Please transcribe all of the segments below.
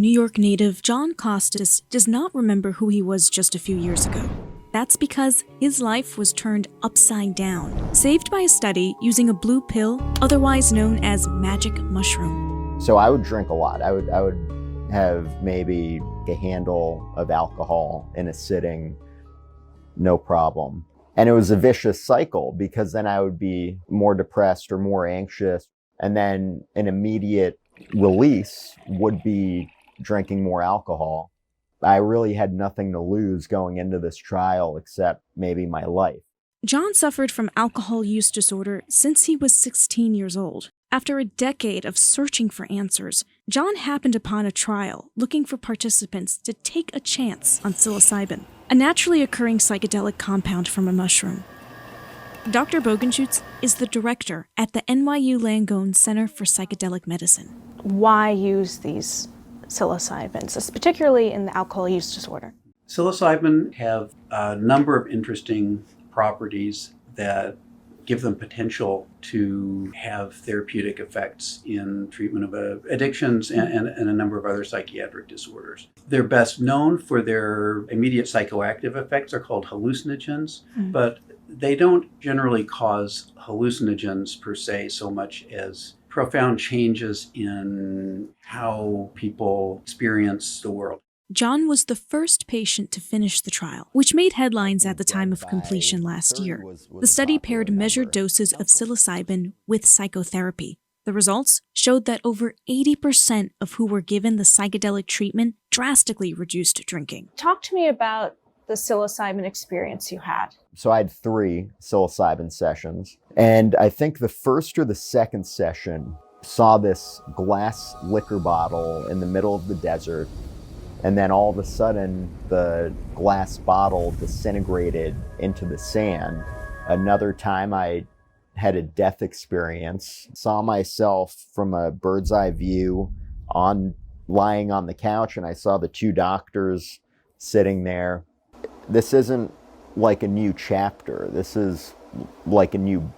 New York native Jon Kostas does not remember who he was just a few years ago. That's because his life was turned upside down, saved by a study using a blue pill, otherwise known as magic mushroom. So I would drink a lot. I would have maybe a handle of alcohol in a sitting, no problem. And it was a vicious cycle because then I would be more depressed or more anxious. And then an immediate release would be drinking more alcohol. I really had nothing to lose going into this trial except maybe my life. Jon suffered from alcohol use disorder since he was 16 years old. After a decade of searching for answers, Jon happened upon a trial looking for participants to take a chance on psilocybin, a naturally occurring psychedelic compound from a mushroom. Dr. Bogenschutz is the director at the NYU Langone Center for Psychedelic Medicine. Why use these psilocybins, particularly in the alcohol use disorder? Psilocybin have a number of interesting properties that give them potential to have therapeutic effects in treatment of addictions and a number of other psychiatric disorders. They're best known for their immediate psychoactive effects. They're called hallucinogens, but they don't generally cause hallucinogens per se so much as profound changes in how people experience the world. Jon was the first patient to finish the trial, which made headlines at the time of completion last year. The study paired measured doses of psilocybin with psychotherapy. The results showed that over 80% of who were given the psychedelic treatment drastically reduced drinking. Talk to me about the psilocybin experience you had. So I had 3 psilocybin sessions, and I think the first or the second session saw this glass liquor bottle in the middle of the desert, and then all of a sudden the glass bottle disintegrated into the sand. Another time I had a death experience, saw myself from a bird's eye view lying on the couch, and I saw the 2 doctors sitting there. This isn't like a new chapter. This is like a new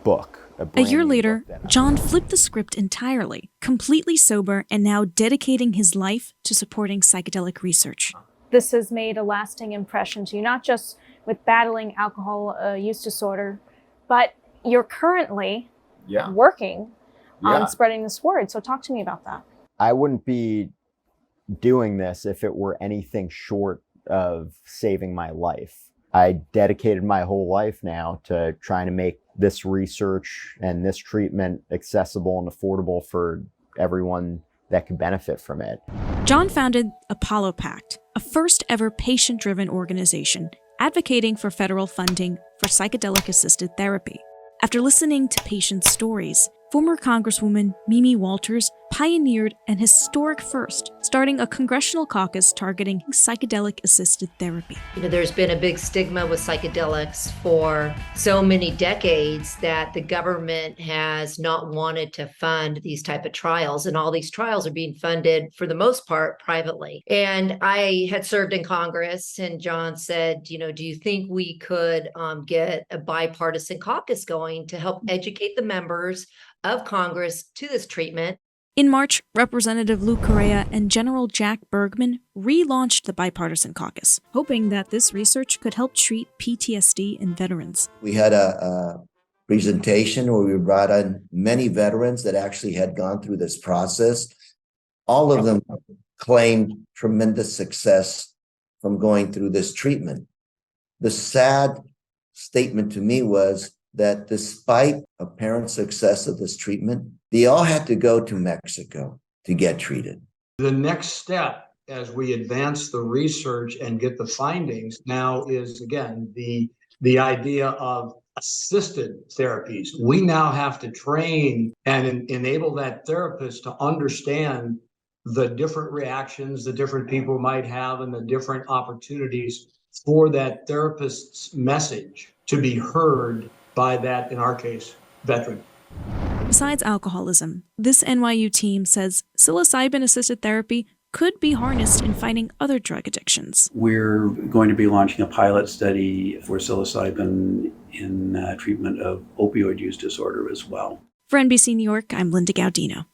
book. A year later, Jon flipped the script entirely, completely sober and now dedicating his life to supporting psychedelic research. This has made a lasting impression to you, not just with battling alcohol use disorder, but you're currently working on spreading this word. So talk to me about that. I wouldn't be doing this if it were anything short of saving my life. I dedicated my whole life now to trying to make this research and this treatment accessible and affordable for everyone that could benefit from it. Jon founded Apollo Pact, a first ever patient-driven organization advocating for federal funding for psychedelic-assisted therapy. After listening to patients' stories, former Congresswoman Mimi Walters pioneered an historic first, starting a congressional caucus targeting psychedelic-assisted therapy. There's been a big stigma with psychedelics for so many decades that the government has not wanted to fund these type of trials, and all these trials are being funded, for the most part, privately. And I had served in Congress, and Jon said, do you think we could get a bipartisan caucus going to help educate the members of Congress to this treatment? In March, Representative Correa and General Jack Bergman relaunched the Bipartisan Caucus, hoping that this research could help treat PTSD in veterans. We had a presentation where we brought in many veterans that actually had gone through this process. All of them claimed tremendous success from going through this treatment. The sad statement to me was that despite apparent success of this treatment, they all had to go to Mexico to get treated. The next step as we advance the research and get the findings now is, again, the idea of assisted therapies. We now have to train and enable that therapist to understand the different reactions the different people might have and the different opportunities for that therapist's message to be heard by that, in our case, veteran. Besides alcoholism, this NYU team says psilocybin-assisted therapy could be harnessed in fighting other drug addictions. We're going to be launching a pilot study for psilocybin in treatment of opioid use disorder as well. For NBC New York, I'm Linda Gaudino.